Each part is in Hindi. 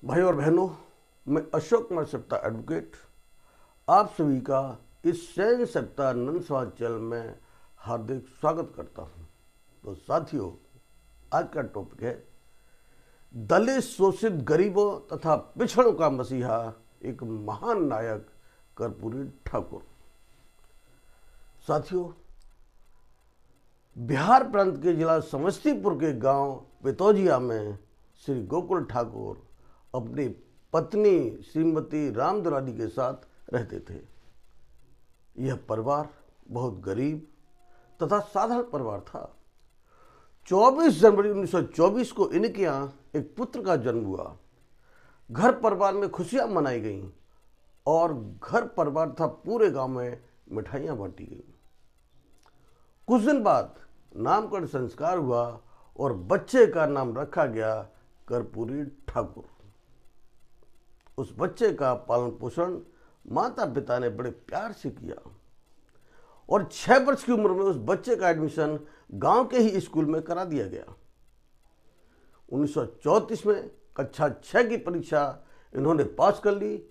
भाई और बहनों, मैं अशोक कुमार सप्ता एडवोकेट आप सभी का इस सैन्य सप्ताह नंद समाज चैनल में हार्दिक स्वागत करता हूं। तो साथियों, आज का टॉपिक है दलित, शोषित, गरीबों तथा पिछड़ों का मसीहा, एक महान नायक कर्पूरी ठाकुर। साथियों, बिहार प्रांत के जिला समस्तीपुर के गांव पितौजिया में श्री गोकुल ठाकुर अपनी पत्नी श्रीमती रामदुलारी के साथ रहते थे। यह परिवार बहुत गरीब तथा साधारण परिवार था। 24 जनवरी 1924 को इनके यहाँ एक पुत्र का जन्म हुआ। घर परिवार में खुशियां मनाई गईं और घर परिवार तथा पूरे गांव में मिठाइयां बांटी गईं। कुछ दिन बाद नामकरण संस्कार हुआ और बच्चे का नाम रखा गया कर्पूरी ठाकुर। उस बच्चे का पालन पोषण माता पिता ने बड़े प्यार से किया और 6 वर्ष की उम्र में उस बच्चे का एडमिशन गांव के ही स्कूल में करा दिया गया। 1934 में कक्षा 6 की परीक्षा इन्होंने पास कर ली।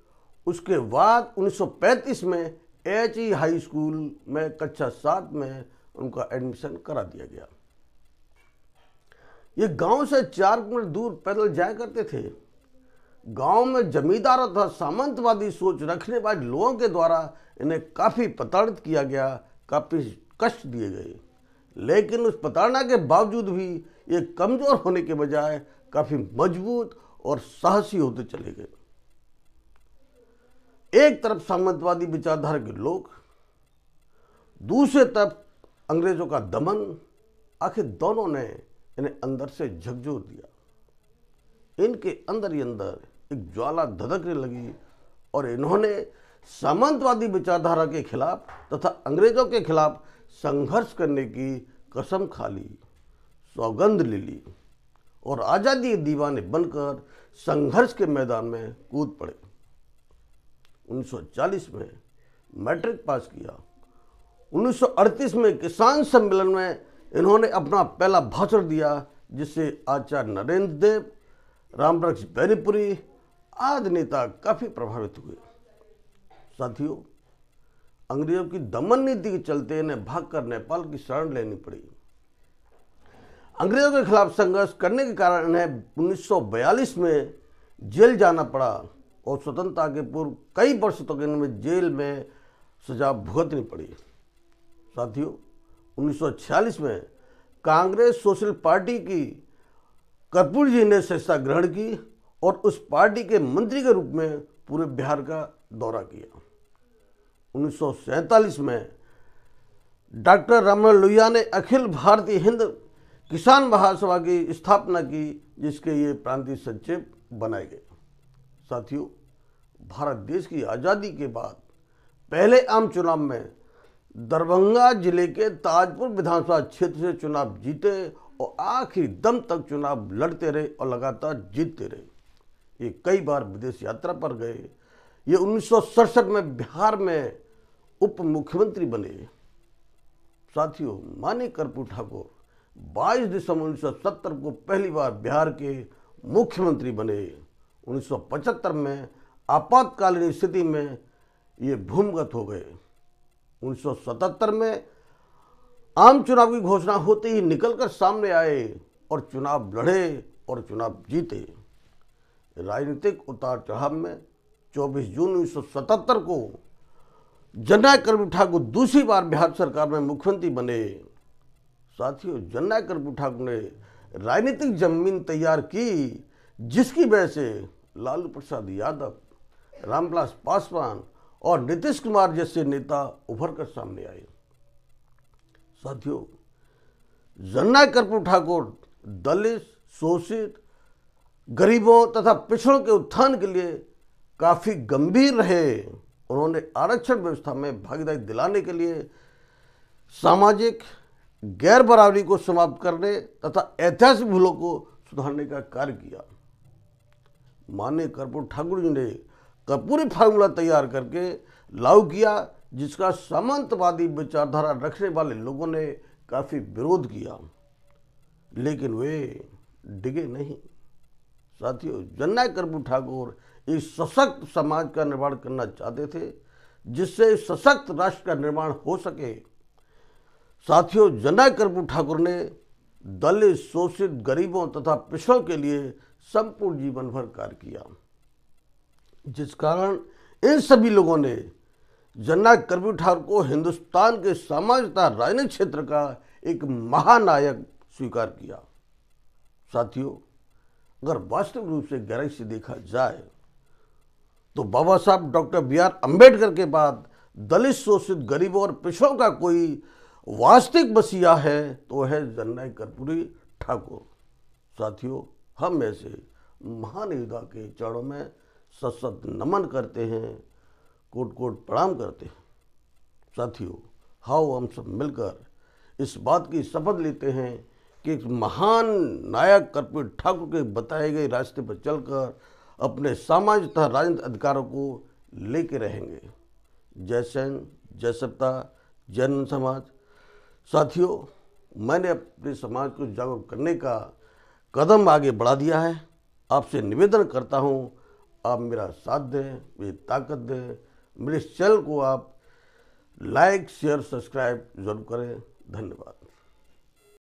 उसके बाद 1935 में HE हाई स्कूल में कक्षा 7 में उनका एडमिशन करा दिया गया। ये गांव से 4 किलोमीटर दूर पैदल जाया करते थे। गांव में जमींदारों तथा सामंतवादी सोच रखने वाले लोगों के द्वारा इन्हें काफी प्रताड़ित किया गया, काफी कष्ट दिए गए, लेकिन उस प्रताड़ना के बावजूद भी ये कमजोर होने के बजाय काफी मजबूत और साहसी होते चले गए। एक तरफ सामंतवादी विचारधारा के लोग, दूसरे तरफ अंग्रेजों का दमन, आखिर दोनों ने इन्हें अंदर से झकझोर दिया। इनके अंदर ही अंदर एक ज्वाला धधकने लगी और इन्होंने सामंतवादी विचारधारा के खिलाफ तथा अंग्रेजों के खिलाफ संघर्ष करने की कसम खा ली, सौगंध ले ली और आजादी के दीवाने बनकर संघर्ष के मैदान में कूद पड़े। 1940 में मैट्रिक पास किया। 1938 में किसान सम्मेलन में इन्होंने अपना पहला भाषण दिया, जिससे आचार्य नरेंद्र देव, रामवृक्ष बैरीपुरी आदि नेता काफी प्रभावित हुए। साथियों, अंग्रेजों की दमन नीति के चलते इन्हें भागकर नेपाल की शरण लेनी पड़ी। अंग्रेजों के खिलाफ संघर्ष करने के कारण इन्हें 1942 में जेल जाना पड़ा और स्वतंत्रता के पूर्व कई वर्ष तक इन्हें जेल में सजा भुगतनी पड़ी। साथियों, 1946 में कांग्रेस सोशल पार्टी की कर्पूरी जी ने सदस्यता ग्रहण की और उस पार्टी के मंत्री के रूप में पूरे बिहार का दौरा किया। 1947 में डॉक्टर राममोहन लोहिया ने अखिल भारतीय हिंद किसान महासभा की स्थापना की, जिसके ये प्रांतीय सचिव बनाए गए। साथियों, भारत देश की आज़ादी के बाद पहले आम चुनाव में दरभंगा जिले के ताजपुर विधानसभा क्षेत्र से चुनाव जीते और आखिरी दम तक चुनाव लड़ते रहे और लगातार जीतते रहे। ये कई बार विदेश यात्रा पर गए। ये 1967 में बिहार में उप मुख्यमंत्री बने। साथियों, माननीय कर्पूरी ठाकुर 22 दिसंबर 1970 को पहली बार बिहार के मुख्यमंत्री बने। 1975 में आपातकालीन स्थिति में ये भूमिगत हो गए। 1977 में आम चुनाव की घोषणा होते ही निकलकर सामने आए और चुनाव लड़े और चुनाव जीते। राजनीतिक उतार चढ़ाव में 24 जून 1977 को जननायक कर्पूरी ठाकुर दूसरी बार बिहार सरकार में मुख्यमंत्री बने। साथियों, जननायक कर्पूरी ठाकुर ने राजनीतिक जमीन तैयार की, जिसकी वजह से लालू प्रसाद यादव, रामविलास पासवान और नीतीश कुमार जैसे नेता उभर कर सामने आए। साथियों, जननायक कर्पूरी ठाकुर दलित, शोषित, गरीबों तथा पिछड़ों के उत्थान के लिए काफी गंभीर रहे। उन्होंने आरक्षण व्यवस्था में भागीदारी दिलाने के लिए सामाजिक गैर बराबरी को समाप्त करने तथा ऐतिहासिक भूलों को सुधारने का कार्य किया। माननीय कर्पूरी ठाकुर जी ने कर्पूरी फार्मूला तैयार करके लागू किया, जिसका सामंतवादी विचारधारा रखने वाले लोगों ने काफी विरोध किया, लेकिन वे डिगे नहीं। साथियों, जननायक कर्पूरी ठाकुर एक सशक्त समाज का निर्माण करना चाहते थे, जिससे सशक्त राष्ट्र का निर्माण हो सके। साथियों, जननायक कर्पूरी ठाकुर ने दलित, शोषित, गरीबों तथा पिछड़ों के लिए संपूर्ण जीवन भर कार्य किया, जिस कारण इन सभी लोगों ने जननायक कर्पूरी ठाकुर को हिंदुस्तान के सामाजिक तथा राजनीतिक क्षेत्र का एक महानायक स्वीकार किया। साथियों, अगर वास्तविक रूप से गहराई से देखा जाए तो बाबा साहब डॉक्टर BR अम्बेडकर के बाद दलित, शोषित, गरीबों और पिछड़ों का कोई वास्तविक मसीहा है तो है जननायक कर्पूरी ठाकुर। साथियों, हम ऐसे महान योद्धा के चरणों में सशक्त नमन करते हैं, कोट कोट प्रणाम करते हैं। साथियों, आओ हम सब मिलकर इस बात की शपथ लेते हैं कि एक महान नायक कर्पूरी ठाकुर के बताए गए रास्ते पर चलकर अपने सामाजिक तथा राजनीतिक अधिकारों को लेके रहेंगे। जय सेन, जय सत्ता, जय हिंद समाज। साथियों, मैंने अपने समाज को जागरूक करने का कदम आगे बढ़ा दिया है। आपसे निवेदन करता हूं, आप मेरा साथ दें, मेरी ताकत दें। मेरे इस चैनल को आप लाइक, शेयर, सब्सक्राइब जरूर करें। धन्यवाद।